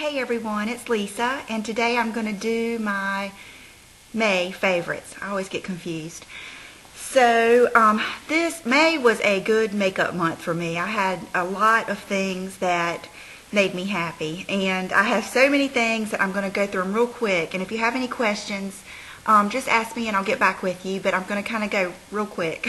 Hey everyone, it's Lisa, and today I'm going to do my May favorites. I always get confused. So this May was a good makeup month for me. I had a lot of things that made me happy, and I have so many things that I'm going to go through them real quick. And if you have any questions, just ask me and I'll get back with you, but I'm going to kind of go real quick.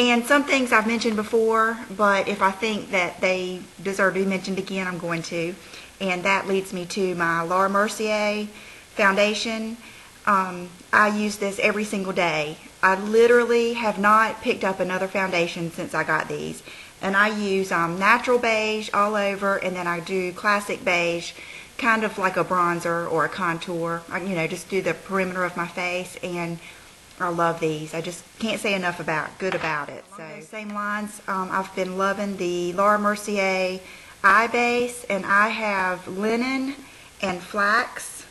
And some things I've mentioned before, but if I think that they deserve to be mentioned again, I'm going to. And that leads me to my Laura Mercier foundation. I use this every single day. I literally have not picked up another foundation since I got these. And I use natural beige all over, and then I do classic beige, kind of like a bronzer or a contour. Just do the perimeter of my face, and I love these. I just can't say enough good about it. So same lines, I've been loving the Laura Mercier eye base, and I have linen and flax.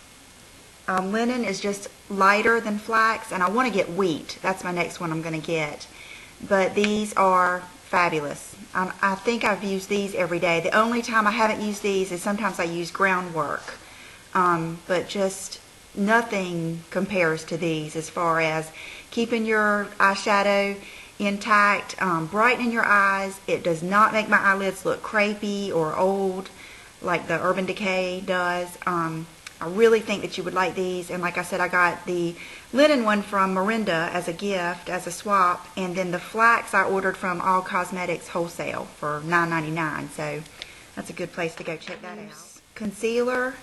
Linen is just lighter than flax, and I want to get wheat. That's my next one I'm going to get. But these are fabulous. I think I've used these every day. The only time I haven't used these is sometimes I use groundwork, but just nothing compares to these as far as keeping your eyeshadow intact, brightening your eyes. It does not make my eyelids look crepey or old like the Urban Decay does. I really think that you would like these, and like I said, I got the linen one from Miranda as a gift, as a swap, and then the flax I ordered from All Cosmetics Wholesale for $9.99, so that's a good place to go check that out. Concealer,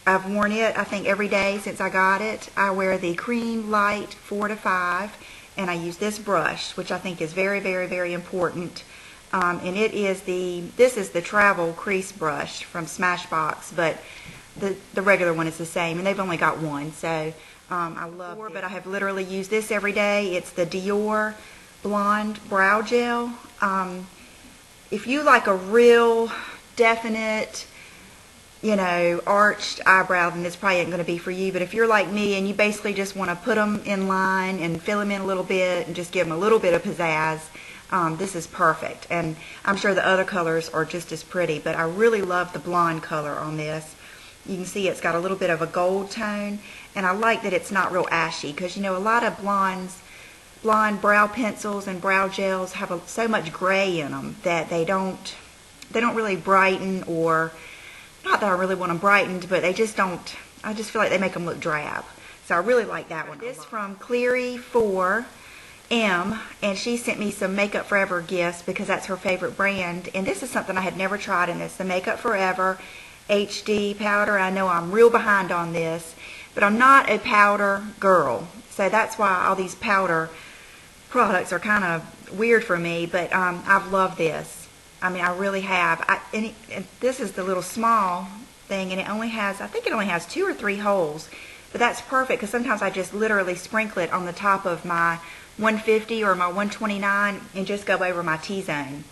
I've worn it, I think, every day since I got it. I wear the Cream Light 4-5, and I use this brush, which I think is very, very, very important. And this is the travel crease brush from Smashbox, but the regular one is the same, and they've only got one, so I love it. But I have literally used this every day. It's the Dior Blonde Brow Gel. If you like a real definite, arched eyebrow, then this probably ain't going to be for you. But if you're like me and you basically just want to put them in line and fill them in a little bit and just give them a little bit of pizzazz, this is perfect. And I'm sure the other colors are just as pretty, but I really love the blonde color on this. You can see it's got a little bit of a gold tone, and I like that it's not real ashy, because a lot of blonde brow pencils and brow gels have so much gray in them that they don't really brighten, or not that I really want them brightened, but they just don't. I just feel like they make them look drab. So I really like that one. This from Cleary 4M, and she sent me some Makeup Forever gifts because that's her favorite brand, and this is something I had never tried, and it's the Makeup Forever HD powder. I know I'm real behind on this, but I'm not a powder girl, so that's why all these powder products are kind of weird for me, but I've loved this. I mean, I really have. And this is the little small thing, and I think it only has 2 or 3 holes, but that's perfect because sometimes I just literally sprinkle it on the top of my 150 or my 129 and just go over my T-zone,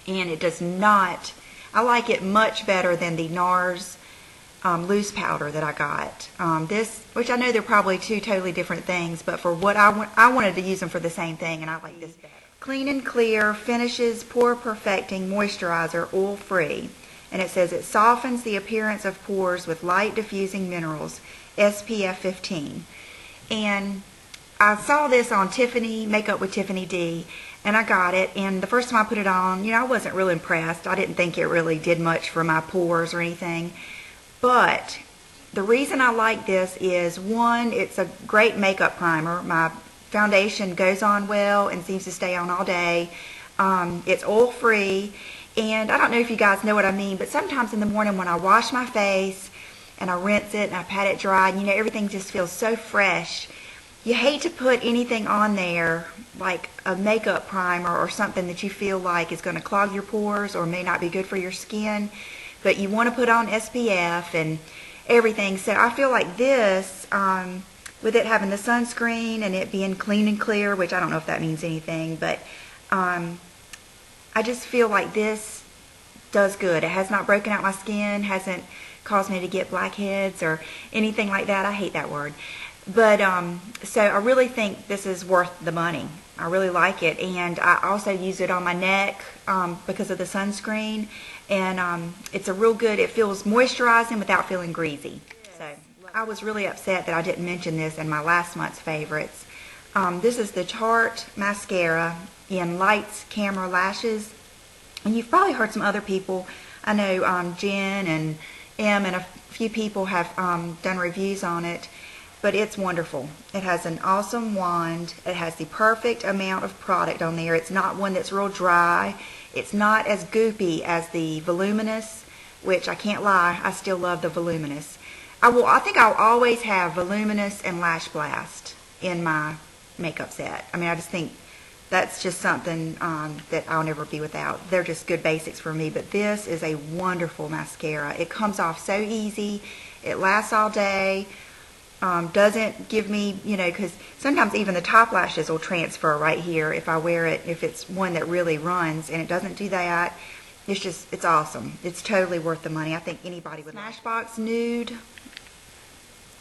and it does not. I like it much better than the NARS loose powder that I got. This, which I know they're probably 2 totally different things, but for what I wanted to use them for the same thing, and I like this better. Clean and Clear Finishes Pore Perfecting Moisturizer, Oil Free. And it says it softens the appearance of pores with light diffusing minerals, SPF 15. And I saw this on Tiffany, Makeup with Tiffany D, and I got it, and the first time I put it on, I wasn't real impressed. I didn't think it really did much for my pores or anything. But the reason I like this is, one, it's a great makeup primer. My foundation goes on well and seems to stay on all day. It's oil-free, and I don't know if you guys know what I mean, but sometimes in the morning when I wash my face and I rinse it and I pat it dry, and everything just feels so fresh. You hate to put anything on there like a makeup primer or something that you feel like is going to clog your pores or may not be good for your skin, but you want to put on SPF and everything. So I feel like this, with it having the sunscreen and it being clean and clear, which I don't know if that means anything, but I just feel like this does good. It has not broken out my skin, hasn't caused me to get blackheads or anything like that. I hate that word. But so I really think this is worth the money. I really like it, and I also use it on my neck because of the sunscreen, and it's a real good, it feels moisturizing without feeling greasy. So I was really upset that I didn't mention this in my last month's favorites. This is the Tarte mascara in Lights Camera Lashes, and you've probably heard some other people, I know Jen and Em and a few people have done reviews on it. But it's wonderful. It has an awesome wand. It has the perfect amount of product on there. It's not one that's real dry. It's not as goopy as the Voluminous, which I can't lie, I still love the Voluminous. I think I'll always have Voluminous and Lash Blast in my makeup set. I mean, I just think that's just something that I'll never be without. They're just good basics for me. But this is a wonderful mascara. It comes off so easy. It lasts all day. Doesn't give me, you know, because sometimes even the top lashes will transfer right here if I wear it, if it's one that really runs, and it doesn't do that. It's awesome. It's totally worth the money. I think anybody would. Smashbox Nude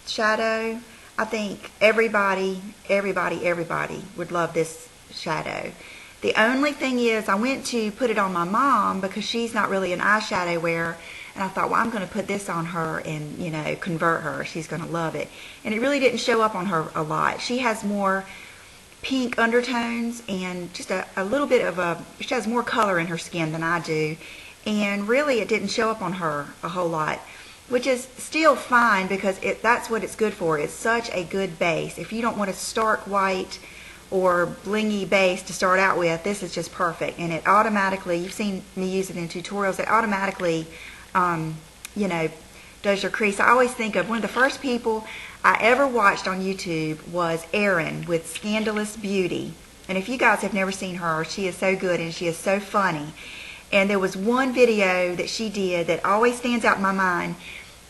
shadow. I think everybody would love this shadow. The only thing is, I went to put it on my mom because she's not really an eyeshadow wearer. And I thought, well, I'm going to put this on her and, you know, convert her. She's going to love it. And it really didn't show up on her a lot. She has more pink undertones and just a little bit of she has more color in her skin than I do. And really, it didn't show up on her a whole lot, which is still fine because that's what it's good for. It's such a good base. If you don't want a stark white or blingy base to start out with, this is just perfect. And it automatically, you've seen me use it in tutorials, it automatically you know, does your crease. I always think of one of the first people I ever watched on YouTube was Erin with Scandalous Beauty. And if you guys have never seen her, she is so good and she is so funny. And there was one video that she did that always stands out in my mind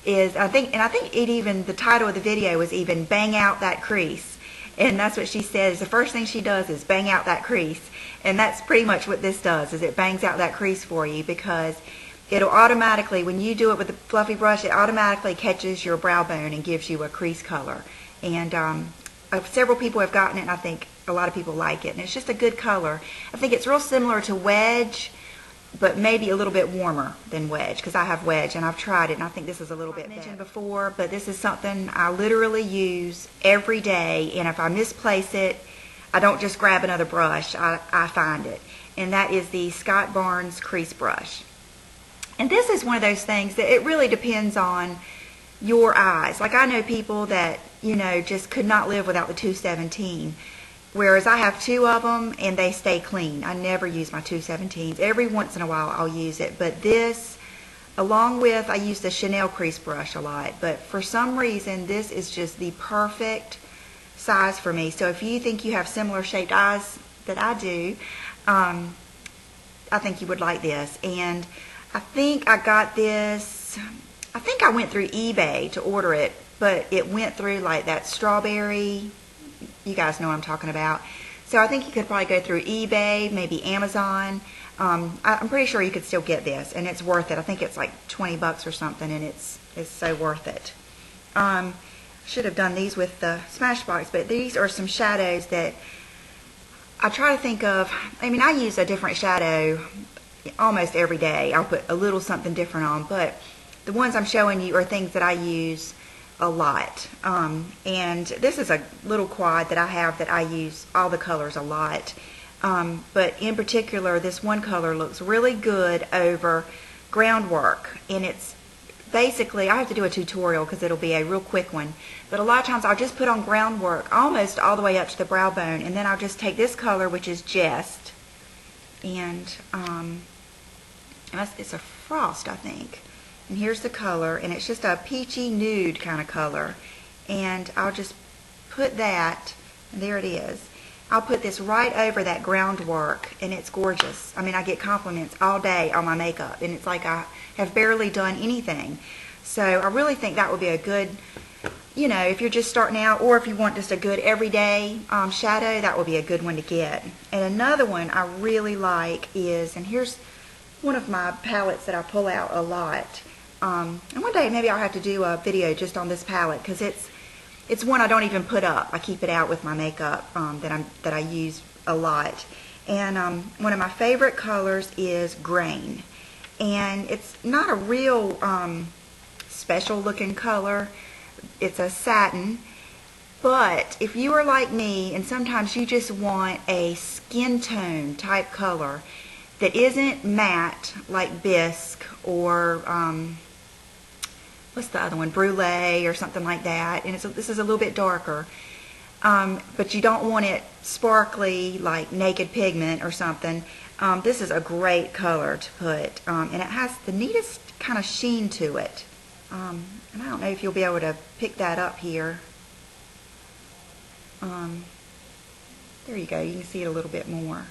is, I think the title of the video was even Bang Out That Crease. And that's what she says. The first thing she does is bang out that crease. And that's pretty much what this does, is it bangs out that crease for you, because it'll automatically, when you do it with a fluffy brush, it automatically catches your brow bone and gives you a crease color. And several people have gotten it, and I think a lot of people like it. And it's just a good color. I think it's real similar to Wedge, but maybe a little bit warmer than Wedge, because I have Wedge and I've tried it, and I think this is a little bit better. I mentioned before, but this is something I literally use every day, and if I misplace it, I don't just grab another brush, I find it. And that is the Scott Barnes Crease Brush. And this is one of those things that it really depends on your eyes. Like, I know people that, you know, just could not live without the 217. Whereas I have two of them and they stay clean. I never use my 217s. Every once in a while I'll use it. But this, along with, I use the Chanel crease brush a lot. But for some reason, this is just the perfect size for me. So if you think you have similar shaped eyes that I do, I think you would like this. And I think I got this, I think I went through eBay to order it, but it went through like that strawberry, you guys know what I'm talking about. So I think you could probably go through eBay, maybe Amazon. I'm pretty sure you could still get this, and it's worth it. I think it's like 20 bucks or something, and it's so worth it. Should have done these with the Smashbox, but these are some shadows that I try to think of. I mean, I use a different shadow almost every day. I'll put a little something different on, but the ones I'm showing you are things that I use a lot. And this is a little quad that I have that I use all the colors a lot. But in particular, this one color looks really good over groundwork. And it's basically, I have to do a tutorial because it'll be a real quick one. But a lot of times I'll just put on groundwork almost all the way up to the brow bone. And then I'll just take this color, which is Jest. And it's a frost, I think. And here's the color, and it's just a peachy nude kind of color. And I'll just put that, and there it is. I'll put this right over that groundwork, and it's gorgeous. I mean, I get compliments all day on my makeup, and it's like I have barely done anything. So I really think that would be a good, you know, if you're just starting out, or if you want just a good everyday shadow, that would be a good one to get. And another one I really like is, and here's one of my palettes that I pull out a lot. And one day maybe I'll have to do a video just on this palette, because it's one I don't even put up. I keep it out with my makeup that I use a lot. And one of my favorite colors is Grain. And it's not a real special looking color. It's a satin. But if you are like me and sometimes you just want a skin tone type color that isn't matte like Bisque or what's the other one, Brulee or something like that, and this is a little bit darker, but you don't want it sparkly like Naked Pigment or something, this is a great color to put, and it has the neatest kind of sheen to it, and I don't know if you'll be able to pick that up here. There you go, you can see it a little bit more.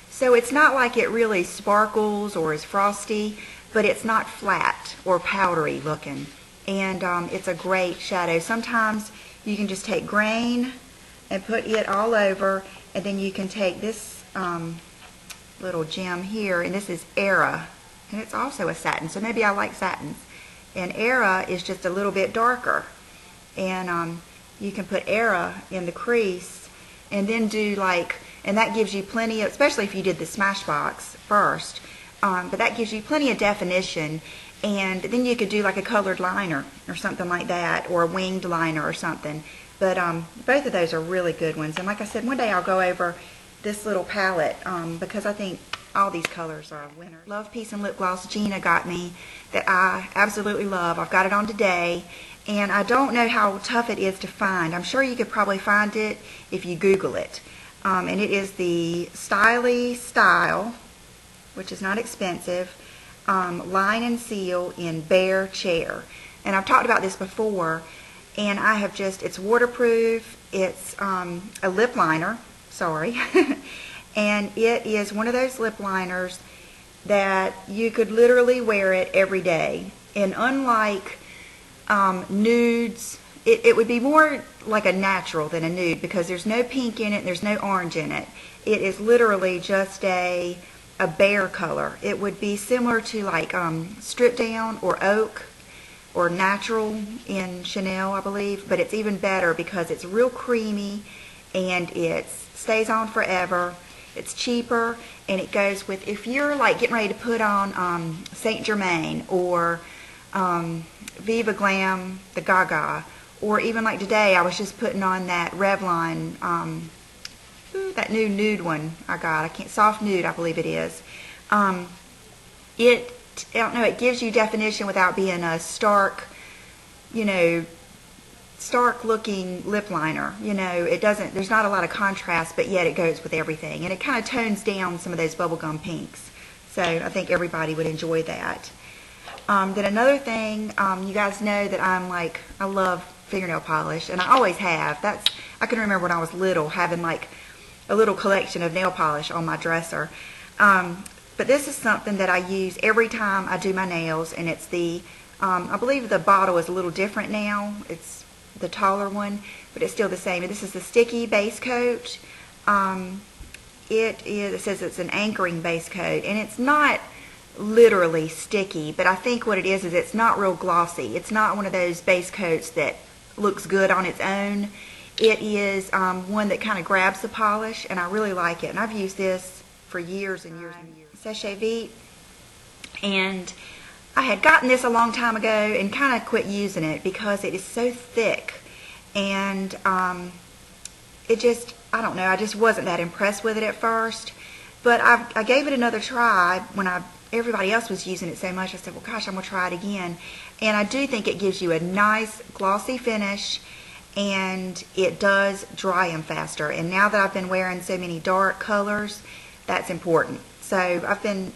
So it's not like it really sparkles or is frosty, but it's not flat or powdery looking. And it's a great shadow. Sometimes you can just take Grain and put it all over, and then you can take this little gem here, and this is Era, and it's also a satin, so maybe I like satins. And Era is just a little bit darker, and you can put Era in the crease and then do like, and that gives you plenty of, especially if you did the Smashbox first, but that gives you plenty of definition, and then you could do like a colored liner or something like that, or a winged liner or something. But both of those are really good ones, and like I said, one day I'll go over this little palette because I think all these colors are winners. Love Peace and Lip Gloss Gina got me that I absolutely love. I've got it on today, and I don't know how tough it is to find. I'm sure you could probably find it if you Google it. And it is the Styli-Style, which is not expensive, Line and Seal in Bare Chair. And I've talked about this before, and I have just, it's waterproof, it's a lip liner, sorry, and it is one of those lip liners that you could literally wear it every day. And unlike nudes, it would be more like a natural than a nude because there's no pink in it and there's no orange in it. It is literally just a bare color. It would be similar to like Strip Down or Oak or Natural in Chanel, I believe, but it's even better because it's real creamy and it stays on forever. It's cheaper, and it goes with, if you're like getting ready to put on Saint Germain or Viva Glam, the Gaga, or even like today I was just putting on that Revlon, that new nude one I got. Soft Nude, I believe it is. I don't know, it gives you definition without being a stark, stark looking lip liner. It doesn't, there's not a lot of contrast, but yet it goes with everything, and it kind of tones down some of those bubblegum pinks. So I think everybody would enjoy that. Then another thing, you guys know that I love fingernail polish, and I always have. I can remember when I was little having like a little collection of nail polish on my dresser. But this is something that I use every time I do my nails, and it's the, I believe the bottle is a little different now. It's the taller one, but it's still the same. And this is the sticky base coat. It says it's an anchoring base coat, and it's not literally sticky, but I think what it is it's not real glossy. It's not one of those base coats that looks good on its own. It is one that kind of grabs the polish, and I really like it. And I've used this for years and years and years. Sachet Vite, and I had gotten this a long time ago and kind of quit using it because it is so thick, and it just, I don't know, I just wasn't that impressed with it at first. But I gave it another try when everybody else was using it so much. I said, well, gosh, I'm going to try it again. And I do think it gives you a nice glossy finish, and it does dry them faster. And now that I've been wearing so many dark colors, that's important. So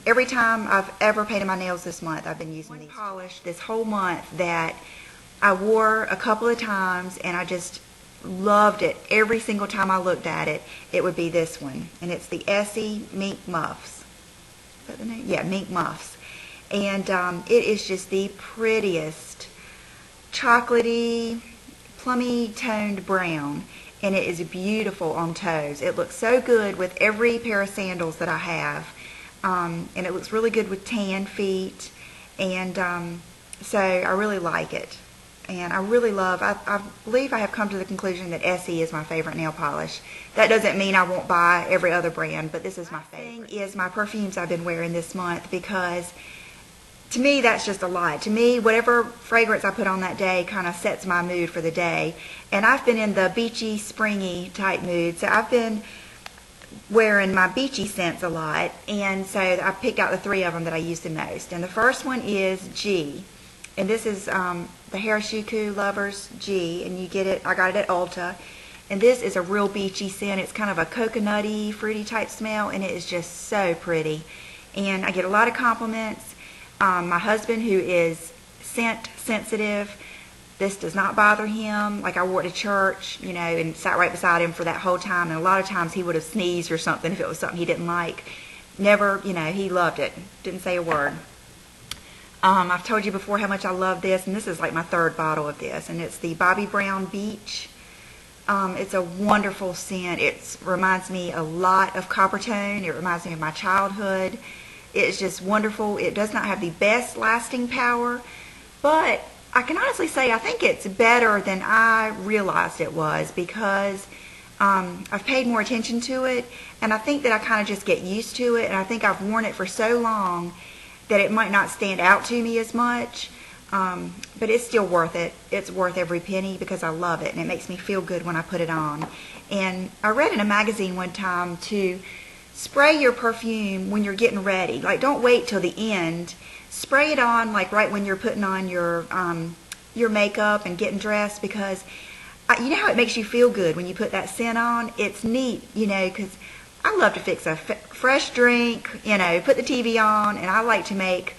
every time I've ever painted my nails this month, I've been using these. Polish this whole month that I wore a couple of times, and I just loved it. Every single time I looked at it, it would be this one. And it's the Essie Mink Muffs. Is that the name? Yeah, Mink Muffs. And it is just the prettiest chocolatey, plummy toned brown. And it is beautiful on toes. It looks so good with every pair of sandals that I have. And it looks really good with tan feet. And so I really like it. And I really love, I believe I have come to the conclusion that Essie is my favorite nail polish. That doesn't mean I won't buy every other brand, but this is my favorite. Is my perfumes I've been wearing this month, because to me that's just a lot. To me, whatever fragrance I put on that day kind of sets my mood for the day. And I've been in the beachy, springy type mood, so I've been wearing my beachy scents a lot, and so I picked out the 3 of them that I use the most. And the first one is G, and this is the Harajuku Lovers G, and you get it, I got it at Ulta, and this is a real beachy scent. It's kind of a coconutty, fruity type smell, and it is just so pretty, and I get a lot of compliments. My husband, who is scent sensitive, this does not bother him. Like, I wore it to church, you know, and sat right beside him for that whole time. And a lot of times he would have sneezed or something if it was something he didn't like. Never, you know, he loved it. Didn't say a word. I've told you before how much I love this, and this is like my 3rd bottle of this. And it's the Bobbi Brown Beach. It's a wonderful scent. It reminds me a lot of Coppertone. It reminds me of my childhood. It's just wonderful. It does not have the best lasting power, but I can honestly say I think it's better than I realized it was, because I've paid more attention to it, and I think that I kind of just get used to it, and I think I've worn it for so long that it might not stand out to me as much, but it's still worth it. It's worth every penny because I love it, and it makes me feel good when I put it on. And I read in a magazine one time to spray your perfume when you're getting ready. Like, don't wait till the end. Spray it on like right when you're putting on your makeup and getting dressed, because you know how it makes you feel good when you put that scent on? It's neat, you know, because I love to fix a fresh drink, you know, put the TV on, and I like to make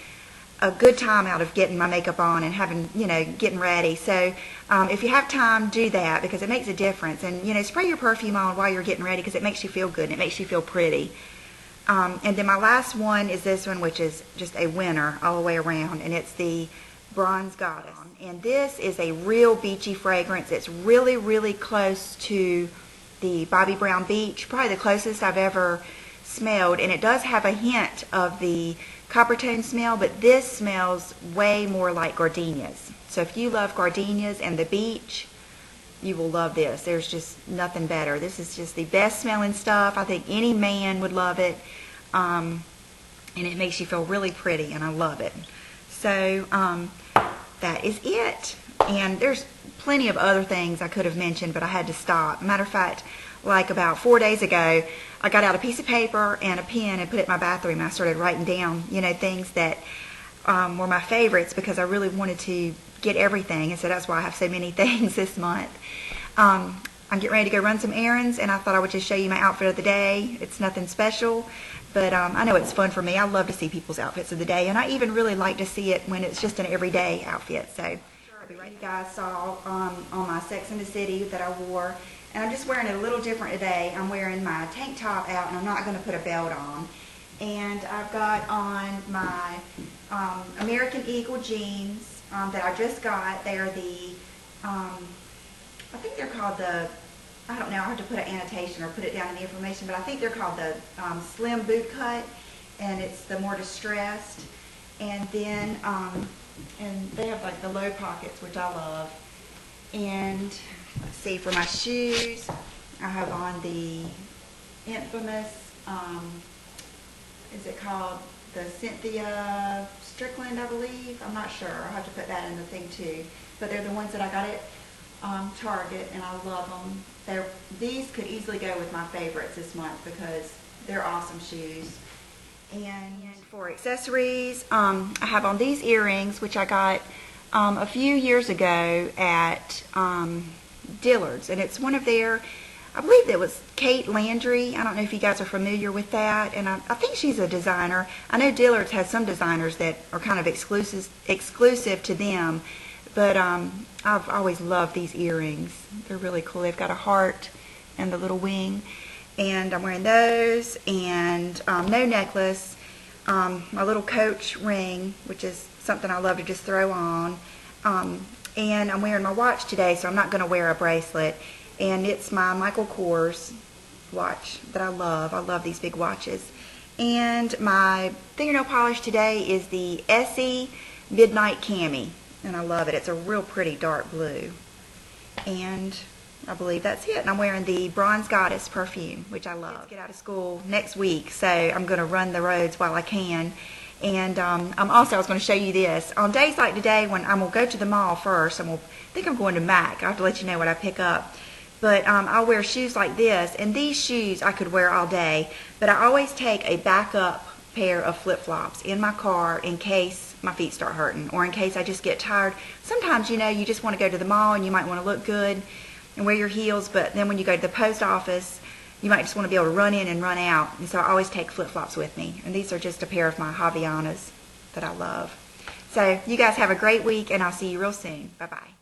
a good time out of getting my makeup on and having, you know, getting ready. So if you have time, do that, because it makes a difference. And, you know, spray your perfume on while you're getting ready, because it makes you feel good and it makes you feel pretty. And then my last one is this one, which is just a winner all the way around, and it's the Bronze Goddess. And this is a real beachy fragrance. It's really, really close to the Bobbi Brown Beach, probably the closest I've ever smelled, and it does have a hint of the Coppertone smell, but this smells way more like gardenias. So if you love gardenias and the beach, you will love this. There's just nothing better. This is just the best smelling stuff. I think any man would love it. And it makes you feel really pretty, and I love it. So that is it. And there's plenty of other things I could have mentioned, but I had to stop. Matter of fact, like about 4 days ago, I got out a piece of paper and a pen and put it in my bathroom, and I started writing down, you know, things that were my favorites, because I really wanted to get everything, and so that's why I have so many things this month. I'm getting ready to go run some errands, and I thought I would just show you my outfit of the day. It's nothing special, but I know it's fun for me. I love to see people's outfits of the day, and I even really like to see it when it's just an everyday outfit. So I'll be right. You guys saw on my Sex and the City that I wore, and I'm just wearing it a little different today. I'm wearing my tank top out, and I'm not going to put a belt on. And I've got on my American Eagle jeans that I just got. They're the, I think they're called the, I don't know, I have to put an annotation or put it down in the information, but I think they're called the slim boot cut, and it's the more distressed. And then, and they have like the low pockets, which I love. And let's see, for my shoes, I have on the infamous, is it called the Cynthia Strickland, I believe? I'm not sure. I'll have to put that in the thing too. But they're the ones that I got at Target, and I love them. These could easily go with my favorites this month because they're awesome shoes. And for accessories, I have on these earrings, which I got a few years ago at Dillard's, and it's one of their, I believe it was Kate Landry. I don't know if you guys are familiar with that, and I think she's a designer. I know Dillard's has some designers that are kind of exclusive to them, but I've always loved these earrings. They're really cool. They've got a heart and the little wing, and I'm wearing those, and no necklace, my little Coach ring, which is something I love to just throw on, and I'm wearing my watch today, so I'm not going to wear a bracelet, and it's my Michael Kors watch that I love. I love these big watches. And my fingernail polish today is the Essie Midnight Cami, and I love it. It's a real pretty dark blue. And I believe that's it. And I'm wearing the Bronze Goddess perfume, which I love. Kids get out of school next week, so I'm going to run the roads while I can. And I was going to show you this. On days like today, when I'm going to go to the mall first, I think I'm going to Mac. I'll have to let you know what I pick up. But I'll wear shoes like this, and these shoes I could wear all day, but I always take a backup pair of flip-flops in my car in case my feet start hurting, or in case I just get tired. Sometimes, you know, you just want to go to the mall and you might want to look good and wear your heels, but then when you go to the post office, you might just want to be able to run in and run out. And so I always take flip-flops with me. And these are just a pair of my Havaianas that I love. So you guys have a great week, and I'll see you real soon. Bye-bye.